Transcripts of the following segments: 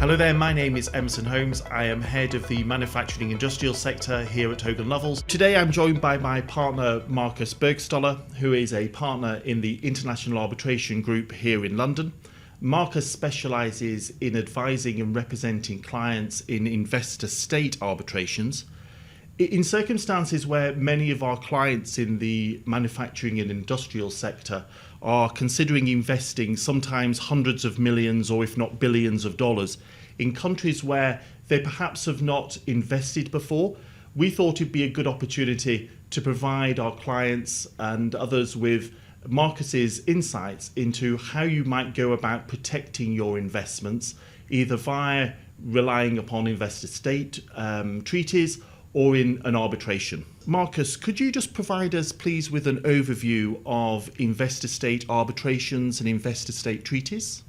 Hello there, my name is Emerson Holmes. I am head of the manufacturing industrial sector here at Hogan Lovells. Today I'm joined by my partner Markus Burgstaller, who is a partner in the International Arbitration Group here in London. Markus specialises in advising and representing clients in investor-state arbitrations. In circumstances where many of our clients in the manufacturing and industrial sector are considering investing sometimes hundreds of millions or if not billions of dollars in countries where they perhaps have not invested before, we thought it'd be a good opportunity to provide our clients and others with Markus's insights into how you might go about protecting your investments, either via relying upon investor-state treaties or in an arbitration. Markus, could you just provide us, please, with an overview of investor-state arbitrations and investor-state treaties?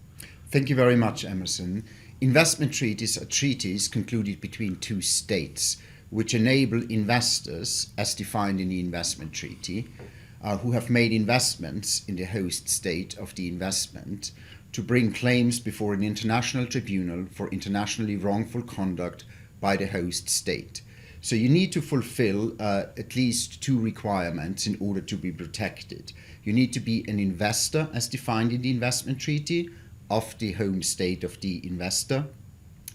Thank you very much, Emerson. Investment treaties are treaties concluded between two states, which enable investors, as defined in the investment treaty, who have made investments in the host state of the investment, to bring claims before an international tribunal for internationally wrongful conduct by the host state. So you need to fulfill at least two requirements in order to be protected. You need to be an investor, as defined in the investment treaty, of the home state of the investor,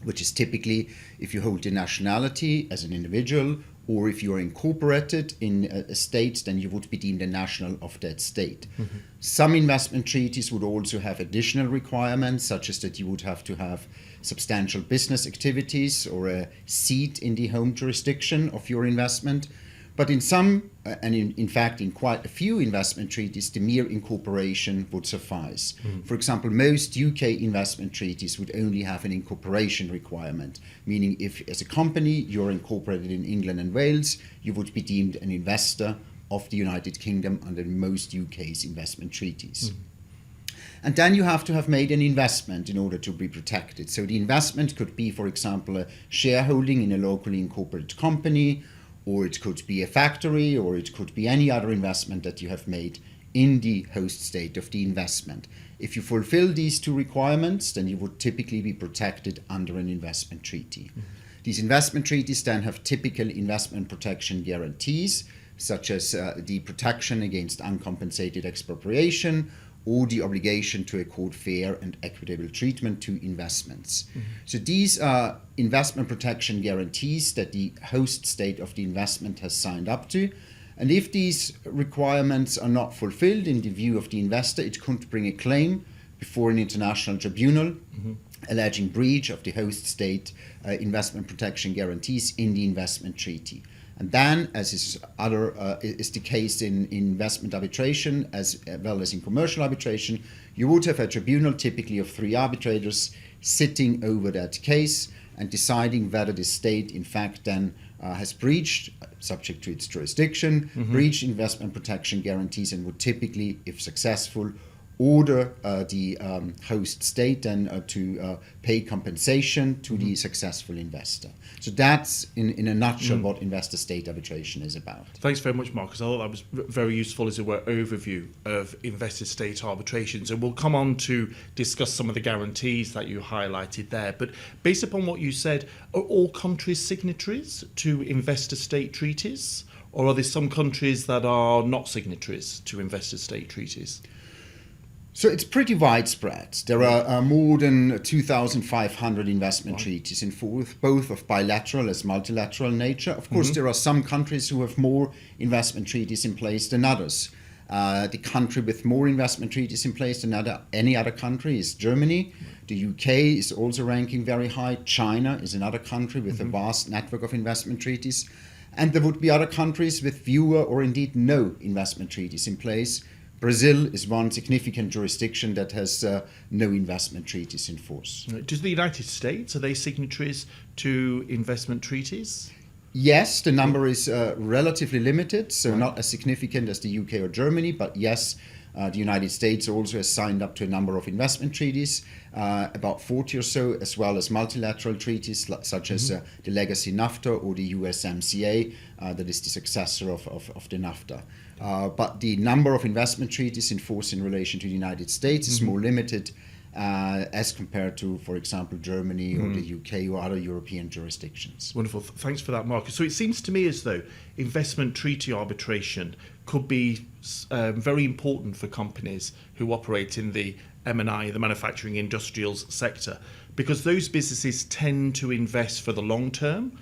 which is typically if you hold the nationality as an individual, or if you are incorporated in a state, then you would be deemed a national of that state. Mm-hmm. Some investment treaties would also have additional requirements, such as that you would have to have substantial business activities or a seat in the home jurisdiction of your investment. But in some, and in fact in quite a few investment treaties, the mere incorporation would suffice. Mm. For example, most UK investment treaties would only have an incorporation requirement, meaning if as a company you're incorporated in England and Wales, you would be deemed an investor of the United Kingdom under most UK's investment treaties. Mm. And then you have to have made an investment in order to be protected. So the investment could be, for example, a shareholding in a locally incorporated company, or it could be a factory, or it could be any other investment that you have made in the host state of the investment. If you fulfill these two requirements, then you would typically be protected under an investment treaty. Mm-hmm. These investment treaties then have typical investment protection guarantees, such as the protection against uncompensated expropriation, or the obligation to accord fair and equitable treatment to investments. Mm-hmm. So these are investment protection guarantees that the host state of the investment has signed up to. And if these requirements are not fulfilled in the view of the investor, it could bring a claim before an international tribunal, mm-hmm, alleging breach of the host state investment protection guarantees in the investment treaty. And then, as is the case in investment arbitration as well as in commercial arbitration, you would have a tribunal typically of 3 arbitrators sitting over that case and deciding whether the state in fact then has breached, subject to its jurisdiction, mm-hmm, breached investment protection guarantees, and would typically, if successful, order the host state then to pay compensation to, mm-hmm, the successful investor. So that's, in a nutshell, what investor-state arbitration is about. Thanks very much, Markus. I thought that was very useful as it were overview of investor-state arbitrations. And we'll come on to discuss some of the guarantees that you highlighted there. But based upon what you said, are all countries signatories to investor-state treaties? Or are there some countries that are not signatories to investor-state treaties? So it's pretty widespread. There are more than 2,500 investment treaties in force, both of bilateral as multilateral nature. Of course, mm-hmm, there are some countries who have more investment treaties in place than others. The country with more investment treaties in place than any other country is Germany. The UK is also ranking very high. China is another country with, mm-hmm, a vast network of investment treaties. And there would be other countries with fewer or indeed no investment treaties in place. Brazil is one significant jurisdiction that has no investment treaties in force. Does the United States, are they signatories to investment treaties? Yes, the number is relatively limited, so not as significant as the UK or Germany, but yes, the United States also has signed up to a number of investment treaties, about 40 or so, as well as multilateral treaties such as the legacy NAFTA or the USMCA, that is the successor of the NAFTA. But the number of investment treaties in force in relation to the United States is more limited, as compared to, for example, Germany or the UK or other European jurisdictions. Wonderful. Thanks for that, Markus. So it seems to me as though investment treaty arbitration could be very important for companies who operate in the M&I, the manufacturing industrials sector, because those businesses tend to invest for the long term.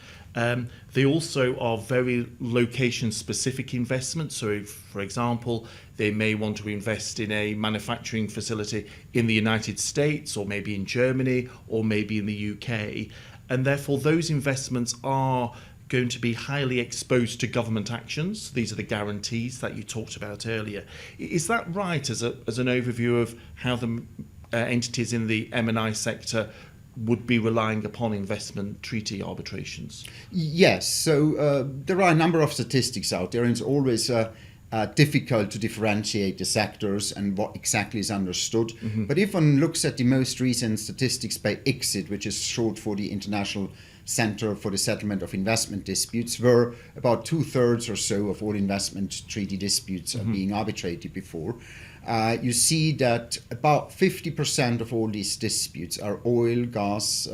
They also are very location-specific investments. So, for example, they may want to invest in a manufacturing facility in the United States, or maybe in Germany, or maybe in the UK. And therefore, those investments are going to be highly exposed to government actions. These are the guarantees that you talked about earlier. Is that right as an overview of how the entities in the M&I sector would be relying upon investment treaty arbitrations? Yes, so there are a number of statistics out there, and it's always difficult to differentiate the sectors and what exactly is understood. But if one looks at the most recent statistics by ICSID, which is short for the International Center for the Settlement of Investment Disputes, where about 2/3 or so of all investment treaty disputes are being arbitrated before, you see that about 50% of all these disputes are oil, gas,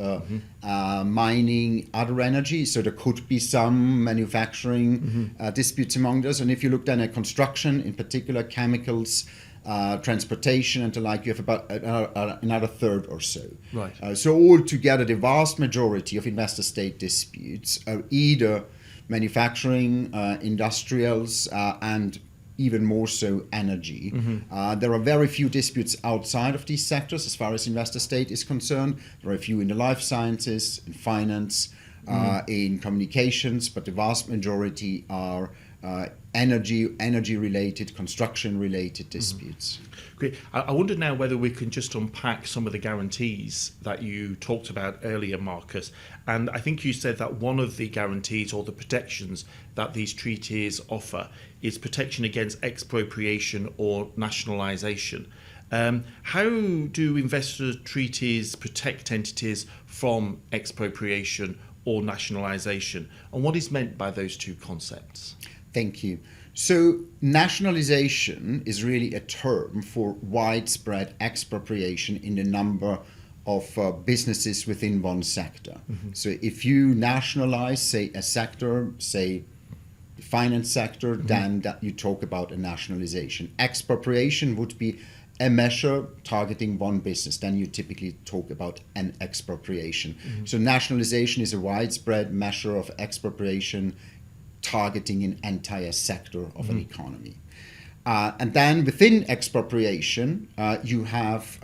mining, other energy. So there could be some manufacturing disputes among those. And if you look then at construction, in particular chemicals, transportation and the like, you have about another third or so. Right. So altogether, the vast majority of investor-state disputes are either manufacturing, industrials, and even more so energy. There are very few disputes outside of these sectors as far as investor-state is concerned. There are a few in the life sciences, in finance, in communications, but the vast majority are energy-related, construction-related disputes. Great. I wonder now whether we can just unpack some of the guarantees that you talked about earlier, Markus. And I think you said that one of the guarantees or the protections that these treaties offer is protection against expropriation or nationalisation. How do investor treaties protect entities from expropriation or nationalisation? And what is meant by those two concepts? Thank you. So nationalization is really a term for widespread expropriation in the number of businesses within one sector. So if you nationalize, say, a sector, say the finance sector, then that you talk about a nationalization. Expropriation would be a measure targeting one business. Then you typically talk about an expropriation. So nationalization is a widespread measure of expropriation targeting an entire sector of an economy. And then within expropriation, you have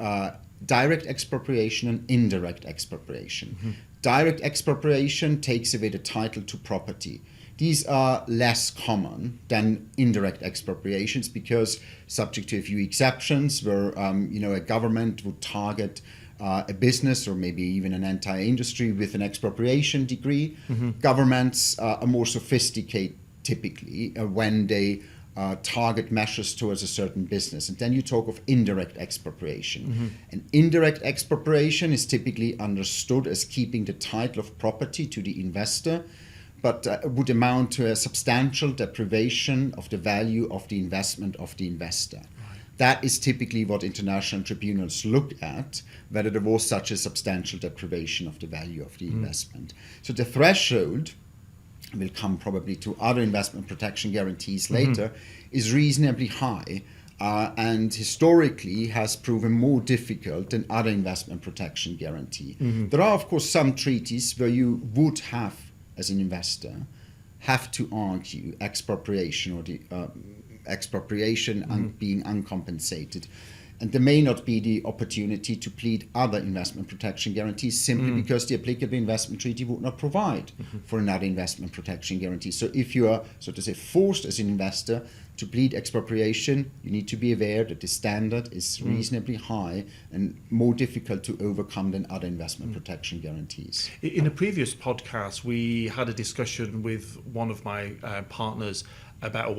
direct expropriation and indirect expropriation. Direct expropriation takes away the title to property. These are less common than indirect expropriations because, subject to a few exceptions, where a government would target a business or maybe even an entire industry with an expropriation decree. Governments are more sophisticated typically when they target measures towards a certain business. And then you talk of indirect expropriation. And indirect expropriation is typically understood as keeping the title of property to the investor, but would amount to a substantial deprivation of the value of the investment of the investor. That is typically what international tribunals look at, whether there was such a substantial deprivation of the value of the investment. So the threshold, will come probably to other investment protection guarantees later, is reasonably high and historically has proven more difficult than other investment protection guarantee. There are, of course, some treaties where you would have, as an investor, have to argue expropriation or the expropriation and being uncompensated. And there may not be the opportunity to plead other investment protection guarantees simply because the applicable investment treaty would not provide for another investment protection guarantee. So if you are, so to say, forced as an investor to plead expropriation, you need to be aware that the standard is reasonably high and more difficult to overcome than other investment protection guarantees. In a previous podcast, we had a discussion with one of my partners about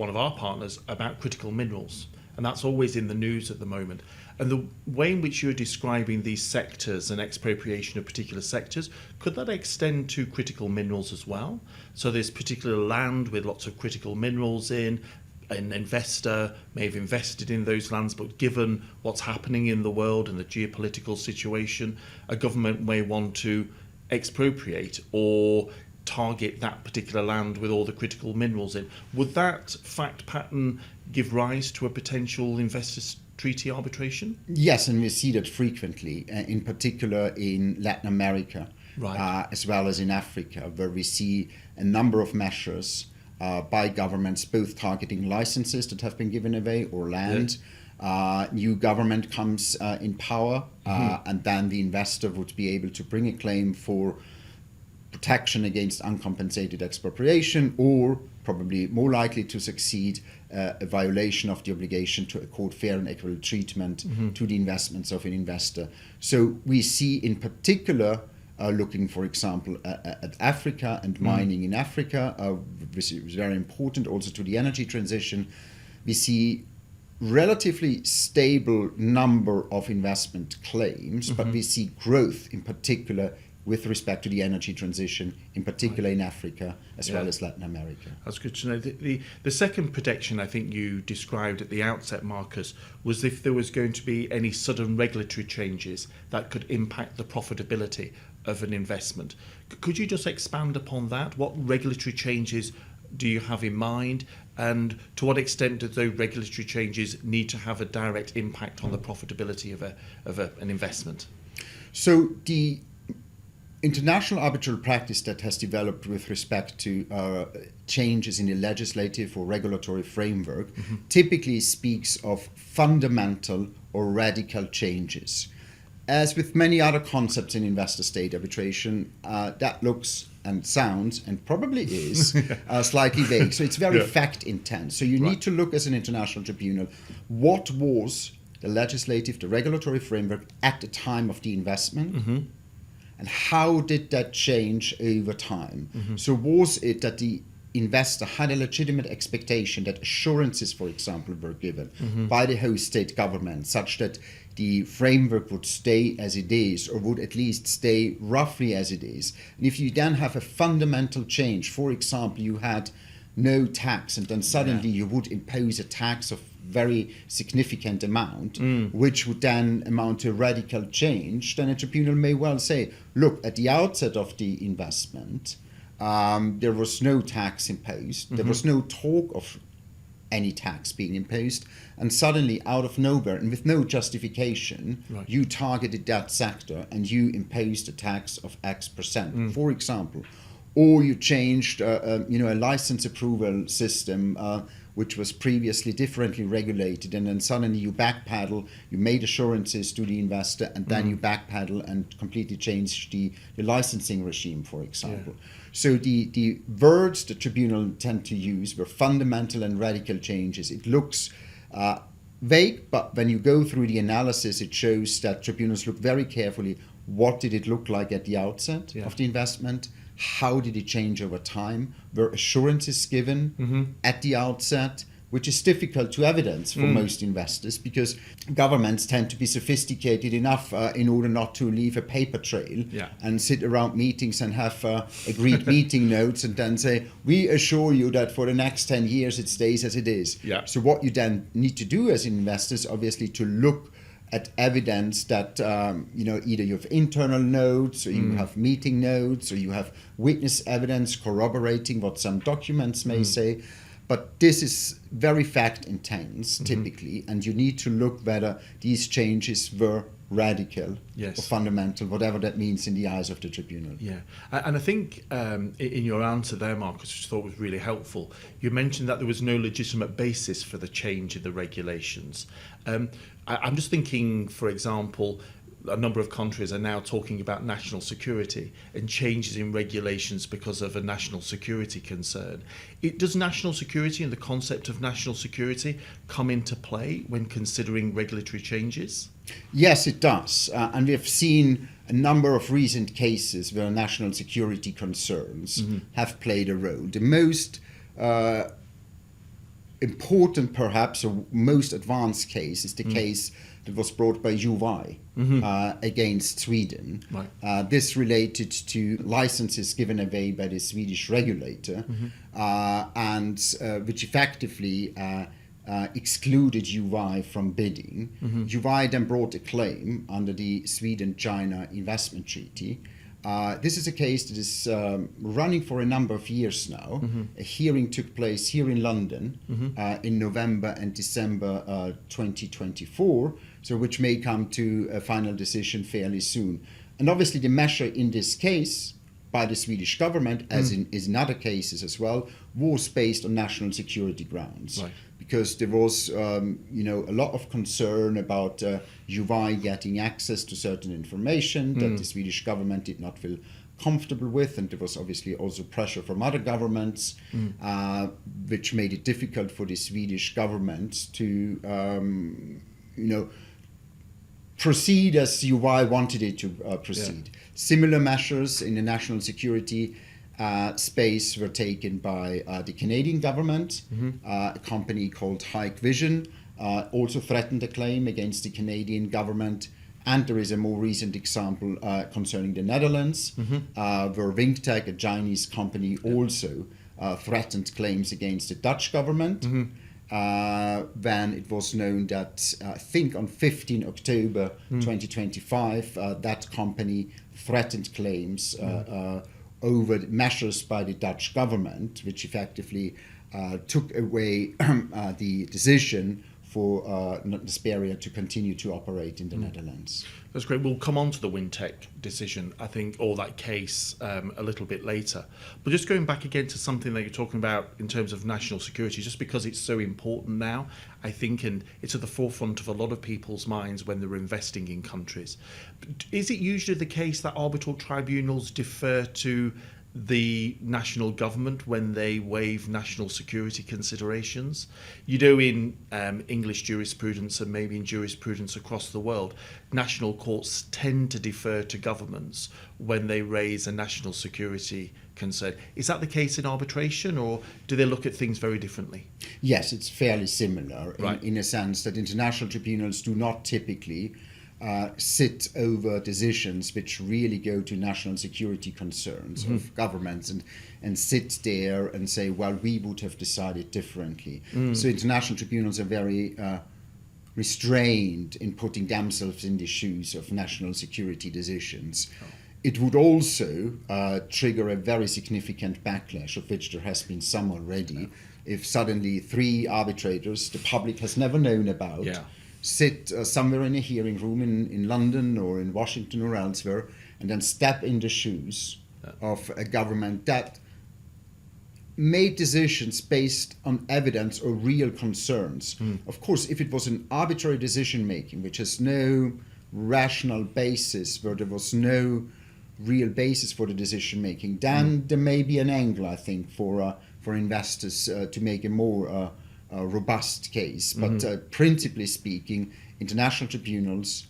critical minerals. And that's always in the news at the moment. And the way in which you're describing these sectors and expropriation of particular sectors, could that extend to critical minerals as well? So there's particular land with lots of critical minerals in, an investor may have invested in those lands, but given what's happening in the world and the geopolitical situation, a government may want to expropriate or target that particular land with all the critical minerals in. Would that fact pattern give rise to a potential investor treaty arbitration? Yes, and we see that frequently, in particular in Latin America, right. As well as in Africa, where we see a number of measures by governments, both targeting licenses that have been given away or land. New government comes in power, and then the investor would be able to bring a claim for protection against uncompensated expropriation, or probably more likely to succeed, a violation of the obligation to accord fair and equal treatment to the investments of an investor. So we see in particular, looking, for example, at Africa and mining in Africa, which is very important also to the energy transition, we see relatively stable number of investment claims, but we see growth in particular with respect to the energy transition, in particular in Africa as well as Latin America. That's good to know. The second protection I think you described at the outset, Markus, was if there was going to be any sudden regulatory changes that could impact the profitability of an investment. Could you just expand upon that? What regulatory changes do you have in mind, and to what extent do those regulatory changes need to have a direct impact on the profitability of an investment? So the international arbitral practice that has developed with respect to changes in the legislative or regulatory framework typically speaks of fundamental or radical changes. As with many other concepts in investor-state arbitration, that looks and sounds, and probably is, slightly vague. So it's very fact-intense. So you need to look as an international tribunal, what was the legislative, the regulatory framework at the time of the investment, and how did that change over time? So was it that the investor had a legitimate expectation that assurances, for example, were given by the host state government such that the framework would stay as it is, or would at least stay roughly as it is? And if you then have a fundamental change, for example, you had no tax and then suddenly you would impose a tax of very significant amount, which would then amount to radical change, then a tribunal may well say, look, at the outset of the investment, there was no tax imposed, there was no talk of any tax being imposed, and suddenly out of nowhere and with no justification, you targeted that sector and you imposed a tax of X percent, for example. Or you changed a license approval system which was previously differently regulated, and then suddenly you backpedal, you made assurances to the investor, and then you backpedal and completely change the licensing regime, for example. So the words the tribunal tend to use were fundamental and radical changes. It looks vague, but when you go through the analysis, it shows that tribunals look very carefully, what did it look like at the outset of the investment? How did it change over time? Were assurances given at the outset, which is difficult to evidence for most investors, because governments tend to be sophisticated enough in order not to leave a paper trail and sit around meetings and have agreed meeting notes and then say, we assure you that for the next 10 years it stays as it is. So what you then need to do as investors, obviously, to look at evidence that either you have internal notes, or you have meeting notes, or you have witness evidence corroborating what some documents may say. But this is very fact intense typically, and you need to look whether these changes were radical or fundamental, whatever that means in the eyes of the tribunal. And I think in your answer there, Markus, which I thought was really helpful, you mentioned that there was no legitimate basis for the change in the regulations. I'm just thinking, for example, a number of countries are now talking about national security and changes in regulations because of a national security concern. Does national security and the concept of national security come into play when considering regulatory changes? Yes, it does. And we have seen a number of recent cases where national security concerns have played a role. The most important, perhaps, or most advanced case is the case that was brought by UY against Sweden. Right. This related to licenses given away by the Swedish regulator, and which effectively excluded UY from bidding. UY then brought a claim under the Sweden-China Investment Treaty. This is a case that is running for a number of years now. A hearing took place here in London in November and December 2024, so which may come to a final decision fairly soon. And obviously the measure in this case by the Swedish government, as in other cases as well, was based on national security grounds. Right. Because there was, a lot of concern about UY getting access to certain information that the Swedish government did not feel comfortable with, and there was obviously also pressure from other governments, which made it difficult for the Swedish government to, proceed as UI wanted it to proceed. Yeah. Similar measures in the national security space were taken by the Canadian government. A company called Hikvision also threatened a claim against the Canadian government. And there is a more recent example concerning the Netherlands, where Wingtech, a Chinese company, also threatened claims against the Dutch government. When it was known that, I think on 15 October 2025, that company threatened claims over measures by the Dutch government, which effectively took away the decision for Nesperia to continue to operate in the Netherlands. That's great. We'll come on to the Wintec decision, I think, or that case a little bit later. But just going back again to something that you're talking about in terms of national security, just because it's so important now, I think, and it's at the forefront of a lot of people's minds when they're investing in countries. Is it usually the case that arbitral tribunals defer to the national government when they waive national security considerations? You know, in English jurisprudence and maybe in jurisprudence across the world, national courts tend to defer to governments when they raise a national security concern. Is that the case in arbitration, or do they look at things very differently? Yes, it's fairly similar, right, in a sense that international tribunals do not typically sit over decisions which really go to national security concerns of governments and sit there and say, well, we would have decided differently. So international tribunals are very restrained in putting themselves in the shoes of national security decisions. It would also trigger a very significant backlash, of which there has been some already, if suddenly 3 arbitrators the public has never known about sit somewhere in a hearing room in London or in Washington or elsewhere, and then step in the shoes of a government that made decisions based on evidence or real concerns. Of course, if it was an arbitrary decision making, which has no rational basis, where there was no real basis for the decision making, then there may be an angle, I think, for investors to make a more robust case. But principally speaking, international tribunals,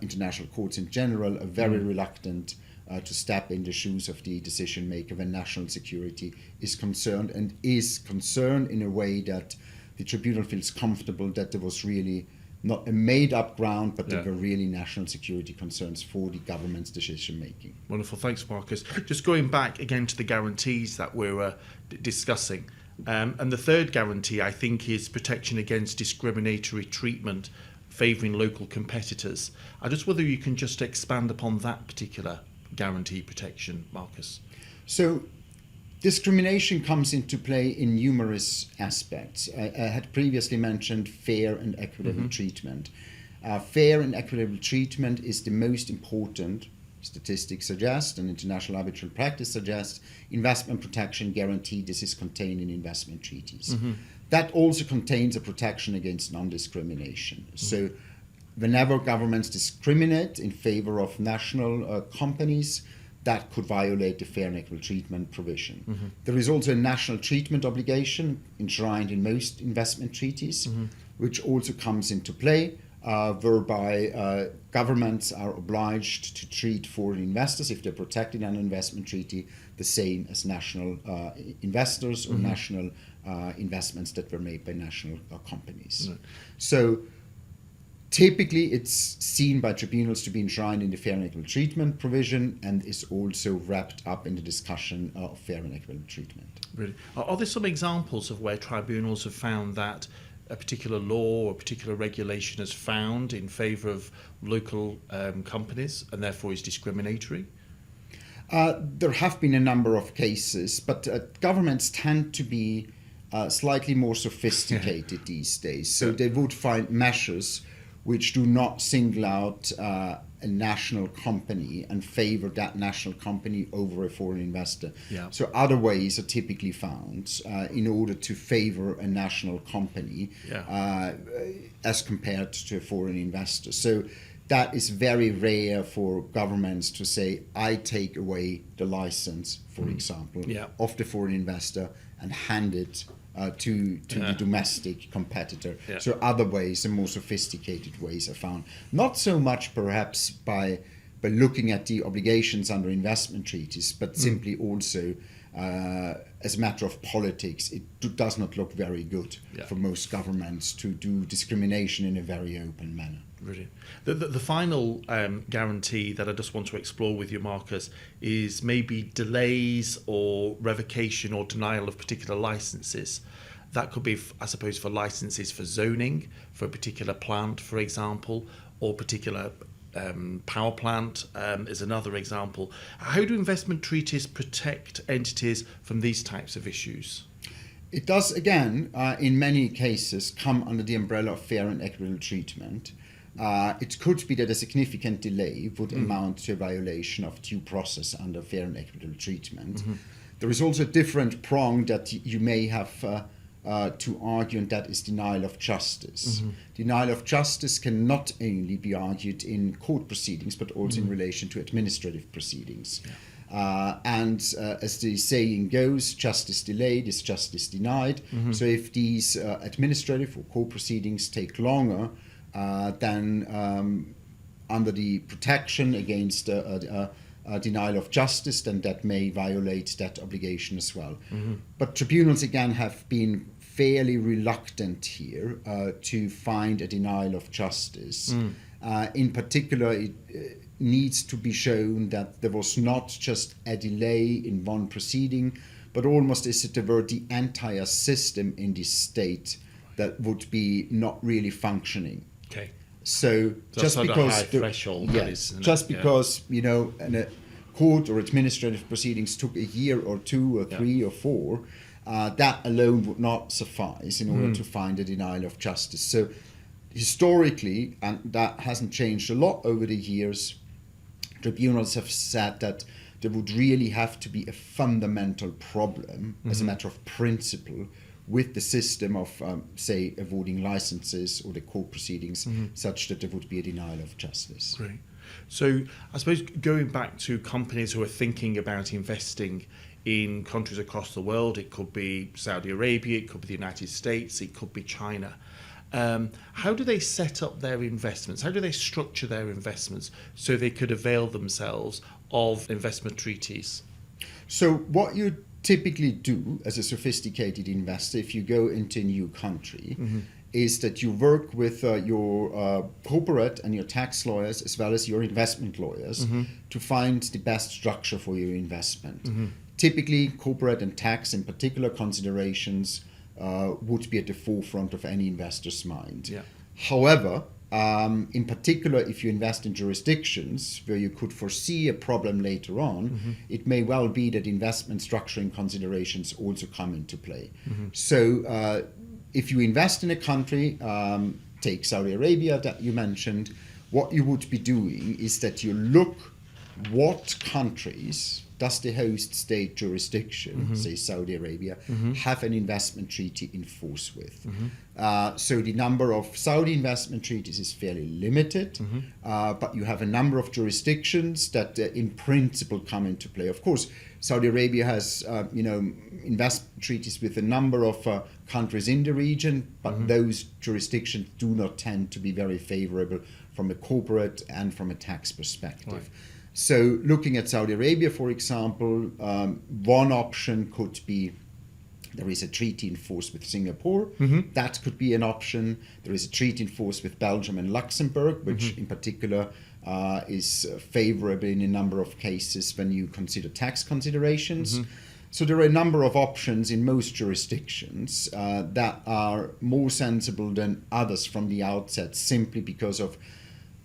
international courts in general, are very reluctant to step in the shoes of the decision maker when national security is concerned, and is concerned in a way that the tribunal feels comfortable that there was really not a made-up ground, but there were really national security concerns for the government's decision making. Wonderful, thanks, Markus. Just going back again to the guarantees that we're discussing. And the third guarantee, I think, is protection against discriminatory treatment favouring local competitors. I just wonder you can just expand upon that particular guarantee protection, Markus. So discrimination comes into play in numerous aspects. I had previously mentioned fair and equitable treatment. Fair and equitable treatment is the most important, statistics suggest, and international arbitral practice suggests, investment protection guarantee. This is contained in investment treaties. That also contains a protection against non-discrimination. So whenever governments discriminate in favor of national companies, that could violate the fair and equal treatment provision. There is also a national treatment obligation enshrined in most investment treaties, which also comes into play, whereby governments are obliged to treat foreign investors, if they're protected under an investment treaty, the same as national investors or national investments that were made by national companies. Right. So typically it's seen by tribunals to be enshrined in the fair and equal treatment provision and is also wrapped up in the discussion of fair and equal treatment. Really? Are there some examples of where tribunals have found that a particular law or a particular regulation is found in favour of local companies and therefore is discriminatory? There have been a number of cases, but governments tend to be slightly more sophisticated these days. So they would find measures which do not single out a national company and favor that national company over a foreign investor. Yeah. So other ways are typically found in order to favor a national company as compared to a foreign investor. So that is very rare for governments to say, I take away the license, for example, of the foreign investor and hand it to the domestic competitor. Yeah. So other ways, the more sophisticated ways are found. Not so much perhaps by looking at the obligations under investment treaties, but simply also as a matter of politics. It does not look very good for most governments to do discrimination in a very open manner. Brilliant. The final guarantee that I just want to explore with you, Markus, is maybe delays or revocation or denial of particular licenses. That could be, I suppose, for licenses for zoning, for a particular plant, for example, or particular power plant is another example. How do investment treaties protect entities from these types of issues? It does, again, in many cases, come under the umbrella of fair and equitable treatment. It could be that a significant delay would amount to a violation of due process under fair and equitable treatment. There is also a different prong that you may have to argue, and that is denial of justice. Denial of justice can not only be argued in court proceedings, but also in relation to administrative proceedings. And as the saying goes, justice delayed is justice denied. So if these administrative or court proceedings take longer, then under the protection against denial of justice, then that may violate that obligation as well. But tribunals, again, have been fairly reluctant here to find a denial of justice. In particular, it needs to be shown that there was not just a delay in one proceeding, but almost as if there were the entire system in this state that would be not really functioning. Okay. So just sort of because high threshold, because you know, a court or administrative proceedings took a year or two or three or four, that alone would not suffice in order to find a denial of justice. So historically, and that hasn't changed a lot over the years, tribunals have said that there would really have to be a fundamental problem as a matter of principle with the system of, say, awarding licenses or the court proceedings such that there would be a denial of justice. Great. So I suppose going back to companies who are thinking about investing in countries across the world, it could be Saudi Arabia, it could be the United States, it could be China. How do they set up their investments? How do they structure their investments so they could avail themselves of investment treaties? So what you typically do as a sophisticated investor, if you go into a new country, is that you work with your corporate and your tax lawyers as well as your investment lawyers to find the best structure for your investment. Typically, corporate and tax in particular considerations would be at the forefront of any investor's mind. However, in particular, if you invest in jurisdictions where you could foresee a problem later on, it may well be that investment structuring considerations also come into play. So if you invest in a country, take Saudi Arabia that you mentioned, what you would be doing is that you look what countries does the host state jurisdiction, say Saudi Arabia, have an investment treaty in force with. So the number of Saudi investment treaties is fairly limited, but you have a number of jurisdictions that in principle come into play. Of course, Saudi Arabia has investment treaties with a number of countries in the region, but those jurisdictions do not tend to be very favorable from a corporate and from a tax perspective. Right. So looking at Saudi Arabia, for example, one option could be There is a treaty in force with Singapore. That could be an option. There is a treaty in force with Belgium and Luxembourg, which in particular is favorable in a number of cases when you consider tax considerations. So there are a number of options in most jurisdictions that are more sensible than others from the outset, simply because of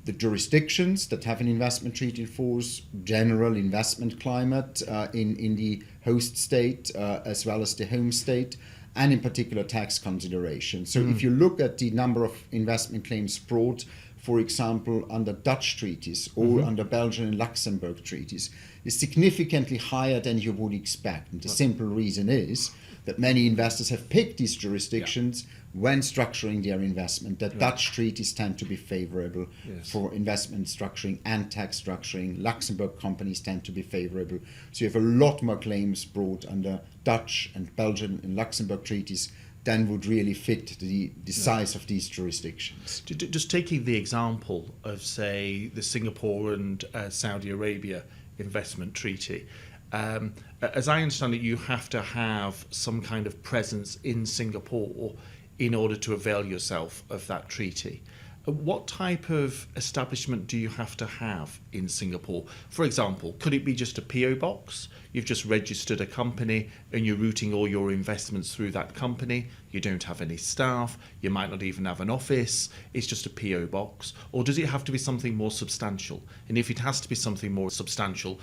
the jurisdictions that have an investment treaty in force, general investment climate in the host state as well as the home state, and in particular tax considerations. So if you look at the number of investment claims brought, for example, under Dutch treaties or under Belgian and Luxembourg treaties, is significantly higher than you would expect. And the simple reason is that many investors have picked these jurisdictions when structuring their investment. The Dutch treaties tend to be favorable for investment structuring and tax structuring. Luxembourg companies tend to be favorable. So you have a lot more claims brought under Dutch and Belgian and Luxembourg treaties than would really fit the size of these jurisdictions. Just taking the example of, say, the Singapore and Saudi Arabia investment treaty, as I understand it, you have to have some kind of presence in Singapore in order to avail yourself of that treaty. What type of establishment do you have to have in Singapore? For example, could it be just a PO box? You've just registered a company and you're routing all your investments through that company. You don't have any staff. You might not even have an office. It's just a PO box. Or does it have to be something more substantial? And if it has to be something more substantial,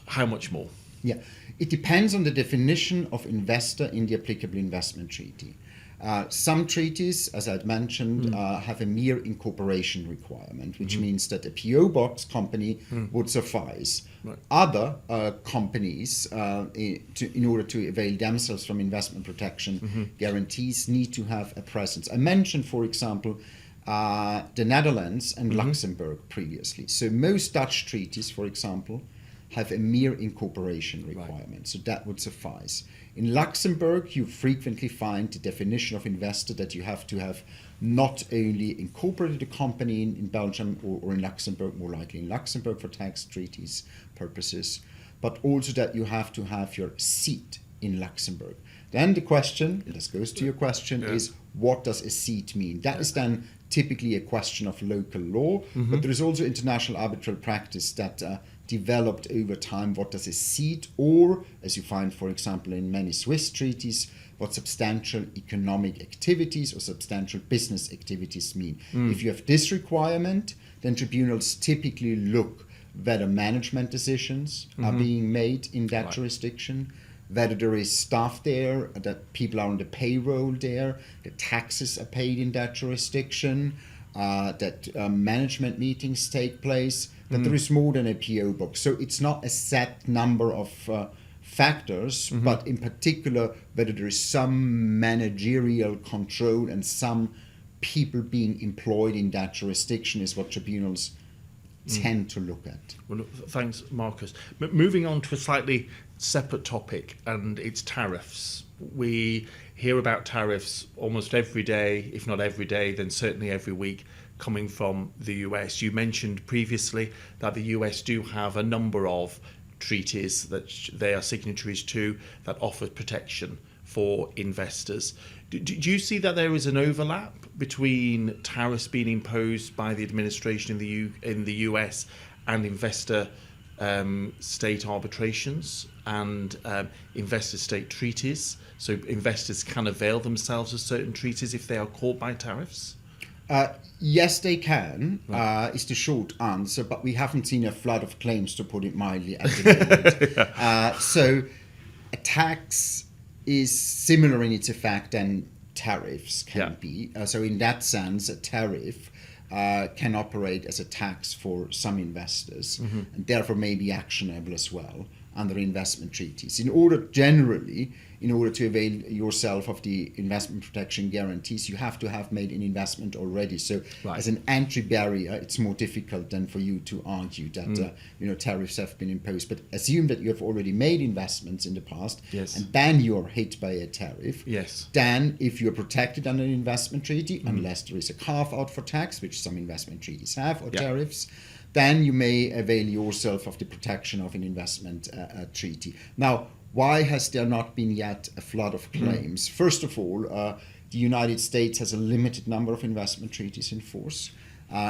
how much more? Yeah, it depends on the definition of investor in the applicable investment treaty. Some treaties, as I'd mentioned, have a mere incorporation requirement, which means that a PO box company would suffice. Right. Other companies, in order to avail themselves from investment protection guarantees, need to have a presence. I mentioned, for example, the Netherlands and Luxembourg previously. So most Dutch treaties, for example, have a mere incorporation requirement, so that would suffice. In Luxembourg, you frequently find the definition of investor that you have to have not only incorporated a company in Belgium or in Luxembourg, more likely in Luxembourg for tax treaties purposes, but also that you have to have your seat in Luxembourg. Then the question, this goes to your question, is what does a seat mean? That is then typically a question of local law, but there is also international arbitral practice that developed over time. What does a seat, or as you find, for example, in many Swiss treaties, what substantial economic activities or substantial business activities mean? If you have this requirement, then tribunals typically look whether management decisions are being made in that jurisdiction, whether there is staff there, that people are on the payroll there, that taxes are paid in that jurisdiction, that management meetings take place, that there is more than a PO box. So it's not a set number of factors, but in particular whether there is some managerial control and some people being employed in that jurisdiction is what tribunals tend to look at. Well, thanks, Markus. Moving on to a slightly separate topic, and it's tariffs. We hear about tariffs almost every day, if not every day, then certainly every week, coming from the US. You mentioned previously that the US do have a number of treaties that they are signatories to that offer protection for investors. Do you see that there is an overlap between tariffs being imposed by the administration in the US and investor state arbitrations and investor state treaties? So investors can avail themselves of certain treaties if they are caught by tariffs? Yes, they can, is the short answer, but we haven't seen a flood of claims, to put it mildly, at the moment. So a tax is similar in its effect than tariffs can be. So in that sense, a tariff can operate as a tax for some investors and therefore may be actionable as well under investment treaties. In order to avail yourself of the investment protection guarantees, you have to have made an investment already. So as an entry barrier, it's more difficult than for you to argue that tariffs have been imposed. But assume that you have already made investments in the past, and then you're hit by a tariff. Then if you're protected under an investment treaty, unless there is a carve-out for tax, which some investment treaties have, or tariffs, then you may avail yourself of the protection of an investment treaty. Now, Why has there not been yet a flood of claims? First of all, the United States has a limited number of investment treaties in force.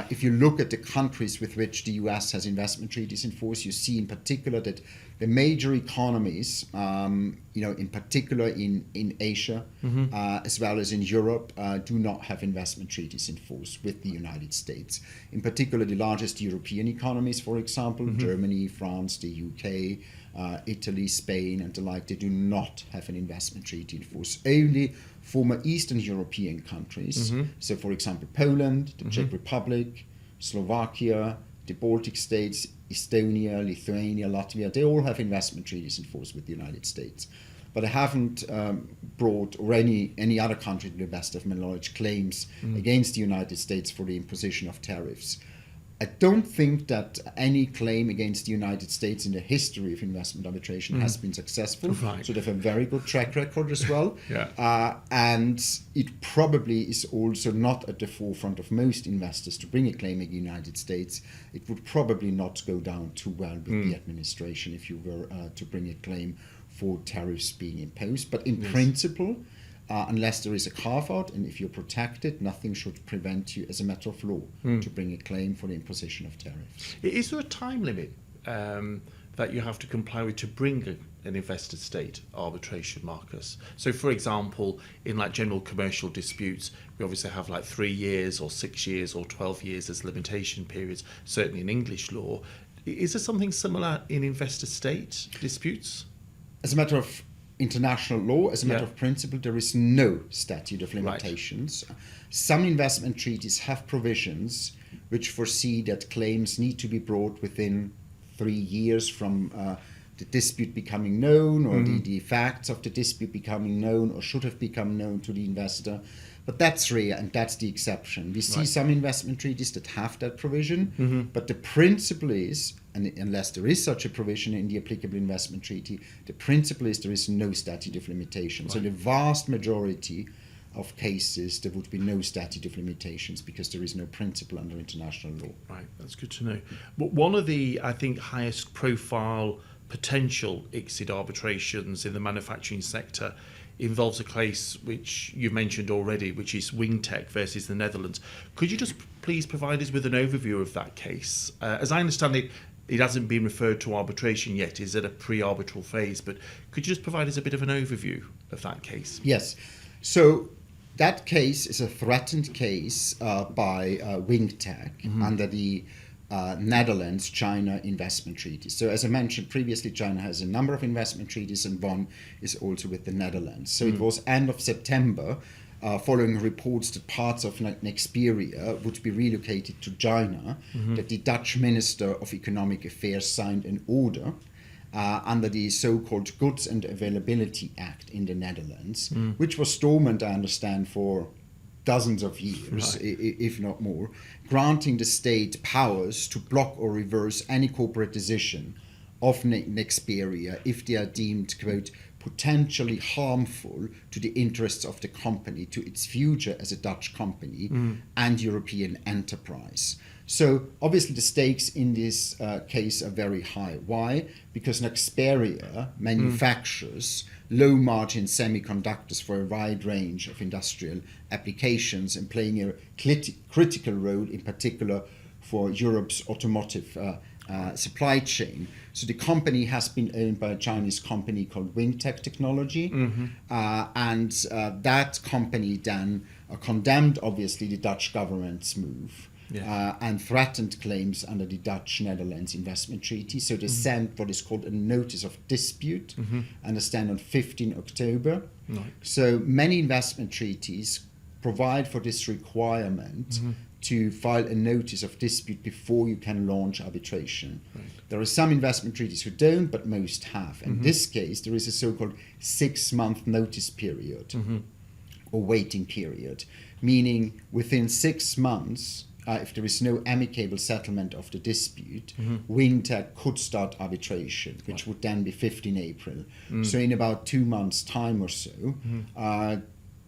If you look at the countries with which the US has investment treaties in force, you see in particular that the major economies, in particular in Asia, as well as in Europe, do not have investment treaties in force with the United States. In particular, the largest European economies, for example, Germany, France, the UK, Italy, Spain, and the like, they do not have an investment treaty in force. Only former Eastern European countries, so for example, Poland, the Czech Republic, Slovakia, the Baltic states, Estonia, Lithuania, Latvia, they all have investment treaties in force with the United States. But I haven't brought, or any other country to the best of my knowledge, claims against the United States for the imposition of tariffs. I don't think that any claim against the United States in the history of investment arbitration has been successful. Right. So they have a very good track record as well. Yeah. And it probably is also not at the forefront of most investors to bring a claim against the United States. It would probably not go down too well with the administration if you were to bring a claim for tariffs being imposed. But in principle, unless there is a carve-out, and if you're protected, nothing should prevent you, as a matter of law, to bring a claim for the imposition of tariffs. Is there a time limit that you have to comply with to bring an investor-state arbitration, Markus? So, for example, in like general commercial disputes, we obviously have like 3 years or 6 years or 12 years as limitation periods, certainly in English law. Is there something similar in investor-state disputes? As a matter of international law, as a matter of principle, there is no statute of limitations. Right. Some investment treaties have provisions which foresee that claims need to be brought within 3 years from the dispute becoming known, or the facts of the dispute becoming known, or should have become known to the investor. But that's rare, and that's the exception. We see some investment treaties that have that provision, but the principle is, and unless there is such a provision in the applicable investment treaty, the principle is there is no statute of limitations. So the vast majority of cases, there would be no statute of limitations because there is no principle under international law. Right, that's good to know. But one of the, I think, highest profile potential ICSID arbitrations in the manufacturing sector involves a case which you mentioned already, which is Wingtech versus the Netherlands. Could you just please provide us with an overview of that case? As I understand it, it hasn't been referred to arbitration yet. Is at a pre-arbitral phase, but could you just provide us a bit of an overview of that case? Yes. So that case is a threatened case by Wingtech under the Netherlands-China investment treaty. So as I mentioned previously, China has a number of investment treaties, and one is also with the Netherlands. So it was end of September, following reports that parts of Nexperia would be relocated to China, that the Dutch Minister of Economic Affairs signed an order under the so-called Goods and Availability Act in the Netherlands, which was dormant, I understand, for dozens of years, if not more, granting the state powers to block or reverse any corporate decision of Nexperia if they are deemed, quote, potentially harmful to the interests of the company, to its future as a Dutch company and European enterprise. So obviously the stakes in this case are very high. Why? Because Nexperia manufactures low-margin semiconductors for a wide range of industrial applications and playing a critical role in particular for Europe's automotive supply chain. So the company has been owned by a Chinese company called Wingtech Technology, and that company then condemned, obviously, the Dutch government's move. And threatened claims under the Dutch-Netherlands investment treaty. So they sent what is called a notice of dispute, understand on 15 October. So many investment treaties provide for this requirement to file a notice of dispute before you can launch arbitration. There are some investment treaties who don't, but most have. In this case, there is a so-called 6-month notice period or waiting period, meaning within 6 months, if there is no amicable settlement of the dispute, Wingtech could start arbitration, which would then be 15 April. So in about 2 months' time or so,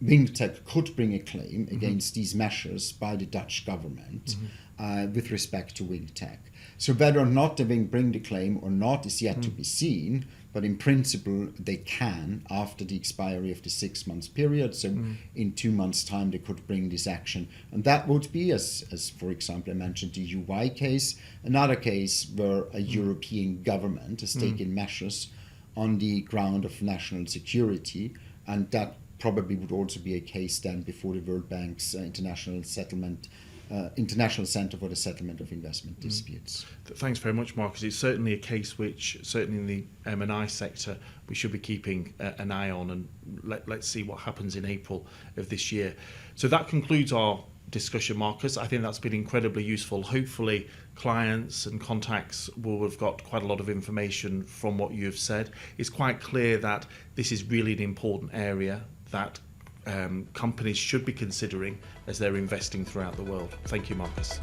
Wingtech could bring a claim against these measures by the Dutch government with respect to Wingtech. So whether or not they will bring the claim or not is yet to be seen, but in principle they can after the expiry of the 6 months period. So in 2 months' time they could bring this action, and that would be, as for example I mentioned the UI case, another case where a European government has taken measures on the ground of national security, and that probably would also be a case then before the World Bank's International Centre for the Settlement of Investment Disputes. Thanks very much, Markus. It's certainly a case which, certainly in the M&I sector, we should be keeping an eye on, and let's see what happens in April of this year. So that concludes our discussion, Markus. I think that's been incredibly useful. Hopefully clients and contacts will have got quite a lot of information from what you've said. It's quite clear that this is really an important area that companies should be considering as they're investing throughout the world. Thank you, Markus.